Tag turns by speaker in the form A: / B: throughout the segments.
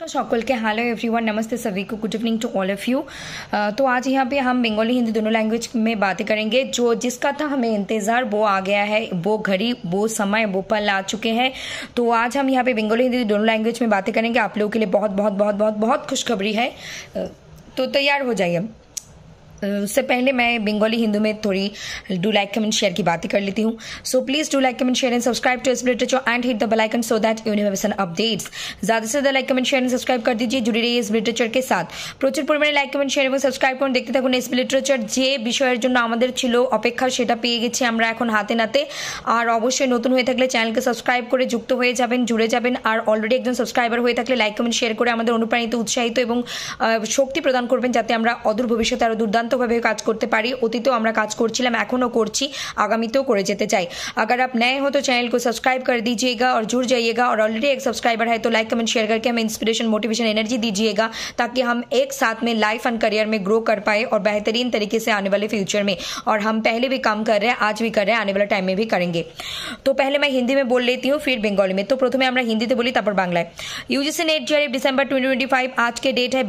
A: तो সকল के हेलो एवरीवन, नमस्ते सभी को, good evening to all of you. तो आज यहाँ पे हम बंगाली हिंदी दोनों लैंग्वेज में बातें करेंगे। जो जिसका था हमें इंतज़ार वो आ गया है, वो घड़ी, वो समय, वो पल आ चुके हैं। तो आज हम यहाँ पे बंगाली हिंदी दोनों लैंग्वेज में बातें करेंगे। आप लोगों के लिए बहुत बहुत बहुत बहुत बहुत खुशखबरी है, तो तैयार हो जाइए। उससे पहले मैं बंगाली हिंदी में थोड़ी डू लाइक कमेंट शेयर की बातें कर लेती हूँ। So please do like comment share and subscribe to SB literature and hit the bell icon so that you never miss an updates. ज़्यादा से ज़्यादा like comment share and subscribe कर दीजिए, जुड़ी रहिए एसबी लिटरेचर के साथ। প্রচুর পরিমাণে লাইক কমেন্ট শেয়ার এবং সাবস্ক্রাইব করুন, দেখতে থাকুন এসবি লিটারেচার। যে বিষয়ের জন্য আমাদের ছিল অপেক্ষা সেটা পেয়ে গেছি আমরা এখন হাতে নাতে। আর অবশ্যই নতুন হয়ে থাকলে চ্যানেলকে সাবস্ক্রাইব করে যুক্ত হয়ে যাবেন, জুড়ে যাবেন। আর অলরেডি একজন সাবস্ক্রাইবার হয়ে থাকলে লাইক কমেন্ট শেয়ার করে আমাদের অনুপ্রাণিত, উৎসাহিত এবং শক্তি প্রদান করবেন যাতে আমরা অদূর ভবিষ্যতে আরও দুর্দান্তভাবে কাজ করতে পারি। অতীতেও আমরা কাজ করছিলাম, এখনও করছি, আগামীতেও করে যেতে চাই। अगर आप नए हो तो चैनल को सब्सक्राइब कर दीजिएगा और जुड़ जाइएगा। और ऑलरेडी एक सब्सक्राइबर है तो लाइक कमेंट शेयर करके हमें इंस्पिरेशन, मोटिवेशन, एनर्जी दीजिएगा ताकि हम एक साथ में लाइफ एंड करियर में ग्रो कर पाए और बेहतरीन तरीके से आने वाले फ्यूचर में। और हम पहले भी काम कर रहे हैं, आज भी कर रहे हैं, आने वाले टाइम में भी करेंगे। तो पहले मैं हिंदी में बोल लेती हूँ, फिर बंगाली में। तो प्रथमे আমরা হিন্দিতে বলি, তারপর বাংলায়। यूजीसी नेट जेआरएफ दिसंबर 2025, आज के डेट है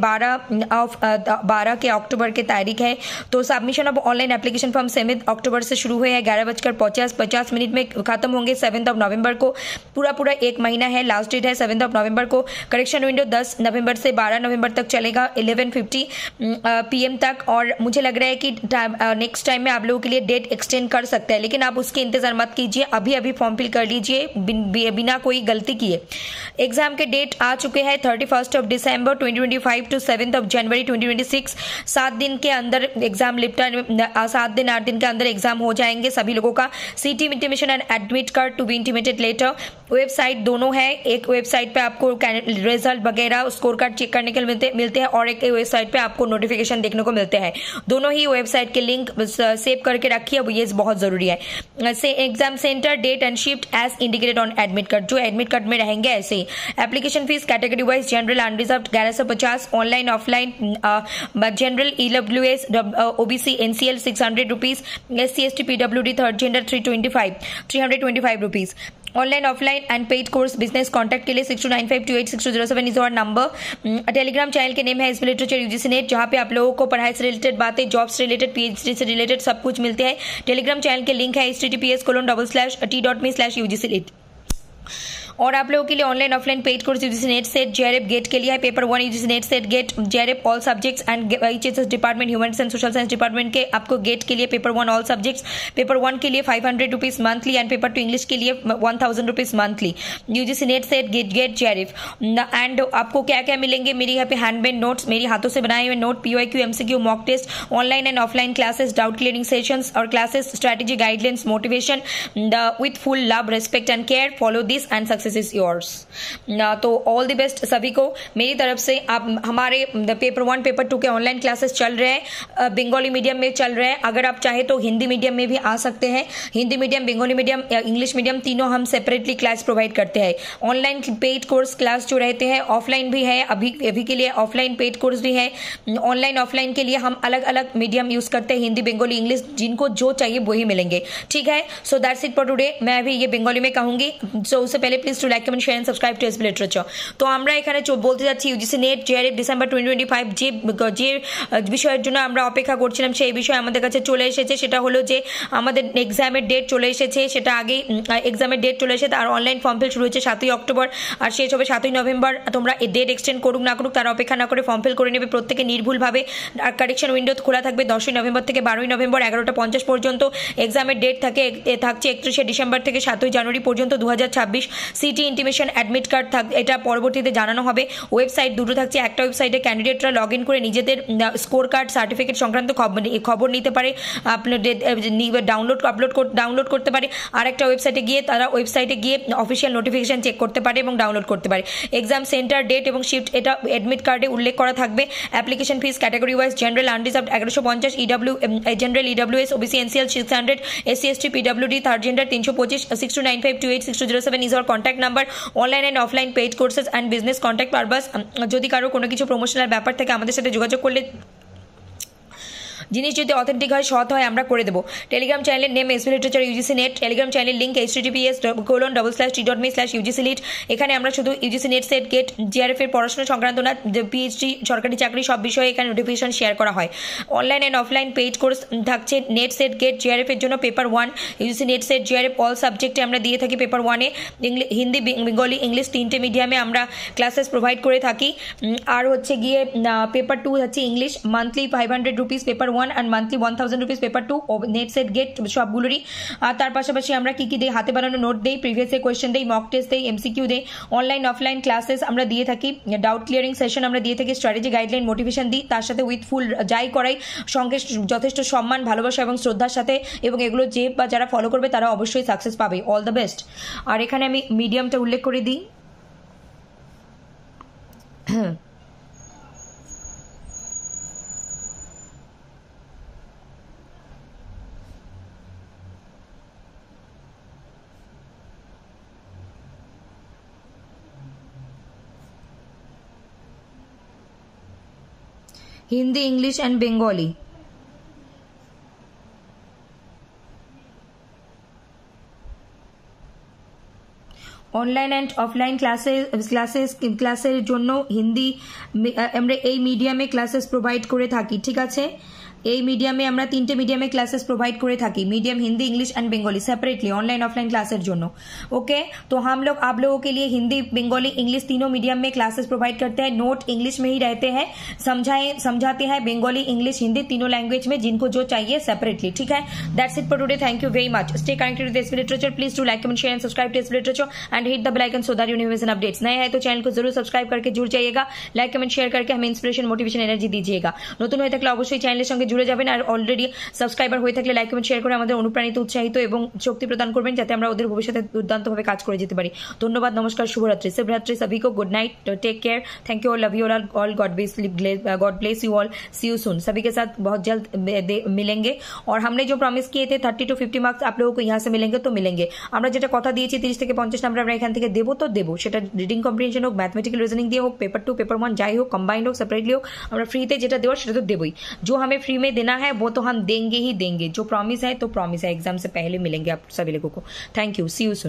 A: 12 के अक्टूबर के तारीख है। तो submission of online application form 7 अक्टूबर से शुरू हुए हैं, 11:50 में खत्म होंगे 7 नवंबर को। पूरा एक महीना है, लास्ट डेट है 7 नवंबर को। करेक्शन विंडो 10 नवंबर से 12 नवंबर तक चलेगा, 11:50 PM तक। और मुझे लग रहा है कि नेक्स्ट टाइम में आप लोगों के लिए डेट एक्सटेंड कर सकते हैं, लेकिन आप उसके इंतजार मत कीजिए, अभी फॉर्म फिल कर लीजिए बिना कोई गलती किए। एग्जाम के डेट आ चुके हैं 31 दिसंबर 2025 टू 7 जनवरी 2026। 7 दिन के अंदर एग्जाम 7 दिन 8 दिन के अंदर एग्जाम हो जाएंगे सभी लोगों का। City intimation and admit card to be intimated letter. Website दोनों है, एक वेबसाइट पे आपको रिजल्ट वगैरह स्कोर कार्ड चेक करने के लिए मिलते हैं और एक वेबसाइट पे आपको नोटिफिकेशन देखने को मिलते हैं। दोनों ही वेबसाइट के लिंक सेव करके रखिए, ये बहुत जरूरी है। Exam centre, date and shift as indicated on admit card, जो एडमिट कार्ड में रहेंगे ऐसे ही। Application fees category wise general unreserve 1150, online offline general EWS OBC NCL 600 rupees, SC ST PWD third gender 325 rupees. Online offline and paid course business contact के लिए 6295286207 is our number. Telegram channel के name है SB literature UGC net, जहाँ पे आप लोगों को पढ़ाई से रिलेटेड बातें, जॉब्स से रिलेटेड, PhD से रिलेटेड सब कुछ मिलते हैं। टेलीग्राम चैनल के लिंक है https://t.me/UGC और आप लोगों के लिए online offline paid course UGC NET SET JRF GATE के लिए है। Paper 1 UGC NET SET GATE JRF all subjects and HSS department, human and social science department के आपको गेट के लिए पेपर 1 ऑल सब्जेक्ट्स, पेपर 1 के लिए 500 rupees monthly and paper 2 English के लिए 1000 rupees monthly. UGC NET SET GATE JRF. And आपको क्या क्या मिलेंगे, मेरे यहाँ पे हैंडमेड नोट्स, मेरी हाथों से बनाए हुए note, PYQ MCQ mock test, online and offline classes, doubt clearing sessions और classes, strategy, guidelines, motivation with full love, respect and care. Follow this and success is yours. तो ऑल द बेस्ट सभी को मेरी तरफ से। आप हमारे paper 1 paper 2 के ऑनलाइन क्लासेस चल रहे हैं, बंगाली मीडियम में चल रहे हैं। अगर आप चाहे तो हिंदी मीडियम में भी आ सकते हैं। Hindi medium, Bengali medium, English medium, तीनों हम सेपरेटली क्लास प्रोवाइड करते हैं। ऑनलाइन पेड कोर्स क्लास जो रहते हैं, ऑफलाइन भी है, अभी के लिए ऑफलाइन पेड कोर्स भी है। ऑनलाइन ऑफलाइन के लिए हम अलग अलग मीडियम यूज करते हैं, हिंदी, बंगाली, इंग्लिश, जिनको जो चाहिए वही मिलेंगे। ठीक है, so that's it for today. मैं अभी ये बंगाली में कहूंगी, सो उससे पहले please to like comment share and subscribe to SB literature. তো আমরা এখানে বলতে যাচ্ছি ইউজিসি নেট জেআরএফ ডিসেম্বর 2025 যে বিষয়ের জন্য আমরা অপেক্ষা করছিলাম সেই বিষয় আমাদের কাছে চলে এসেছে। সেটা হলো যে আমাদের এক্সামের ডেট চলে এসেছে, সেটা আগেই এক্সামের ডেট চলে এসেছে। আর অনলাইন ফর্ম ফিল শুরু হচ্ছে 7 অক্টোবর আর শেষ হবে 7 নভেম্বর। তোমরা এই ডেট এক্সটেন্ড করুক না করুক তার অপেক্ষা না করে ফর্ম ফিল করে নেবে প্রত্যেকে নির্ভুলভাবে। আর কারেকশন উইন্ডো খোলা থাকবে 10 নভেম্বর থেকে 12 নভেম্বর 11:50 পর্যন্ত। এক্সামের ডেট থাকছে 31 ডিসেম্বর থেকে 7 জানুয়ারি পর্যন্ত 2026। সিটি ইন্টিমেশন অ্যাডমিট কার্ড এটা পরবর্তীতে জানানো হবে। ওয়েবসাইট দুটো থাকছে, একটা ওয়েবসাইটে ক্যান্ডিডেটরা লগ ইন করে নিজেদের স্কোর কার্ড, সার্টিফিকেট সংক্রান্ত খবর নিতে পারে, ডাউনলোড করতে পারে। আর একটা ওয়েবসাইটে গিয়ে অফিসিয়াল নোটিফিকেশন চেক করতে পারে এবং ডাউনলোড করতে পারে। এক্সাম সেন্টার, ডেট এবং শিফট এটা অ্যাডমিট কার্ডে উল্লেখ করা থাকবে। Application fees category wise general unreserved 1150, general EWS OBC NCL 600, SC ST PWD third gender 325, 6295286207 is our contact number. Online and offline paid courses and business contact purpose. যদি কারো কোনো কিছু প্রমোশনাল ব্যাপার থাকে আমাদের সাথে যোগাযোগ করলে জিনিস যদি অথেন্টিক হয়, সৎ হয়, আমরা করে দেবো। টেলিগ্রাম চ্যানেলের name SP literature UGC NET. Telegram চ্যানেলের লিঙ্ক https://t.me/UGC lit। এখানে আমরা শুধু UGC NET, SET, GATE, JRF এর পড়াশোনা সংক্রান্ত না, পিএইচডি, সরকারি চাকরি সব বিষয়ে এখানে নোটিফিকেশন শেয়ার করা হয়। Online and offline paid course থাকছে নেট, সেট, গেট, জিআরএফ এর জন্য paper 1, UGC NET, set, JRF all সাবজেক্টে আমরা দিয়ে থাকি পেপার 1-এ। হিন্দি, বেঙ্গলি, ইংলিশ 3টে মিডিয়ামে আমরা ক্লাসেস প্রোভাইড করে থাকি। আর হচ্ছে গিয়ে পেপার 2 হচ্ছে ইংলিশ, মান্থলি 500 রুপিস পেপার 1 আর monthly 1000 rupees paper 2, NET, SET, GATE সবগুলোরই। আর তার পাশাপাশি আমরা কি দিই, হাতে বানানো নোট দেই, প্রিভিয়াস এর কোয়েশ্চেন দেই, মক টেস্ট দেই, এমসিকিউ দেই। অনলাইন অফলাইন ক্লাসেস আমরা দিয়ে থাকি, ডাউট ক্লিয়ারিং সেশন আমরা দিয়ে থাকি, স্ট্র্যাটেজি গাইডলাইন মোটিভেশন দিই, তার সাথে উইথ ফুল যাই করাই সঙ্গে যথেষ্ট সম্মান, ভালোবাসা এবং শ্রদ্ধার সাথে, এবং এগুলো যে বা যারা ফলো করবে তারা অবশ্যই সাকসেস পাবে। All the best. আর এখানে আমি মিডিয়ামটা উল্লেখ করে দিই। Hindi, English and Bengali. Online and offline ক্লাসের জন্য হিন্দি আমরা এই মিডিয়ামে ক্লাসেস প্রোভাইড করে থাকি, ঠিক আছে। এই মিডিয়ামে আমরা 3টে মিডিয়ামে ক্লাसेस प्रोवाइड করে থাকি, medium Hindi, English and Bengali separately online offline classes জন্য। ओके, तो हम लोग आप लोगों के लिए हिंदी, बंगाली, इंग्लिश तीनों मीडियम में क्लासेस प्रोवाइड करते हैं। नोट इंग्लिश में ही रहते हैं, समझाते हैं बंगाली, इंग्लिश, हिंदी तीनों लैंग्वेज में, जिनको जो चाहिए सेपरेटली, ठीक है। That's it for today. Thank you very much. Stay connected with SP literature. Please do like, comment, share and subscribe to SP literature and hit the bell icon so that you never miss an updates. नए हैं तो channel को जरूर subscribe करके जुड़ जाइएगा, like, comment, share करके हमें इंस्पिरेशन, मोटिवेशन, एनार्जी दीजिएगा। নতুন হয়ে থাকলে অবশ্যই চ্যানেলের সঙ্গে জুড়ে যাবেন, আর অলরেডি সাবস্ক্রাইবার হয়ে থাকলে লাইক, কমেন্ট, শেয়ার করে আমাদের অনুপ্রাণিত, উৎসাহিত এবং শক্তি প্রদান করবেন, যাতে আমরা ওদের ভবিষ্যতে দুর্দান্তভাবে কাজ করে যেতে পারি। ধন্যবাদ, নমস্কার, শুভরাত্রি, শুভরাত্রি सभी को, good night, take care, thank you all, love you all, God bless you all, see you soon. सभी के साथ बहुत जल्द मिलेंगे, और हमने जो प्रॉमिस किए थे 30 to 50 मार्क्स आप लोगों को यहाँ से मिलेंगे तो मिलेंगे। আমরা যেটা কথা দিয়েছি 30 থেকে 50 নাম্বার আমরা এখান থেকে দেবো তো দেবো, সেটা রিডিং কম্প্রিহেনশন হোক, ম্যাথমেটিক্যাল রিজনিং দিয়ে হোক, पेपर 2 पेपर 1 যাই হোক, কম্বাইন্ড হোক, সেপারেटली হোক, আমরা ফ্রিতে যেটা দেওয়ার সেটা তো দেবই। जो हमें फ्री में देना है वो तो हम देंगे ही देंगे, जो प्रॉमिस है तो प्रॉमिस है, एग्जाम से पहले मिलेंगे आप सभी लोगों को। Thank you, see you soon.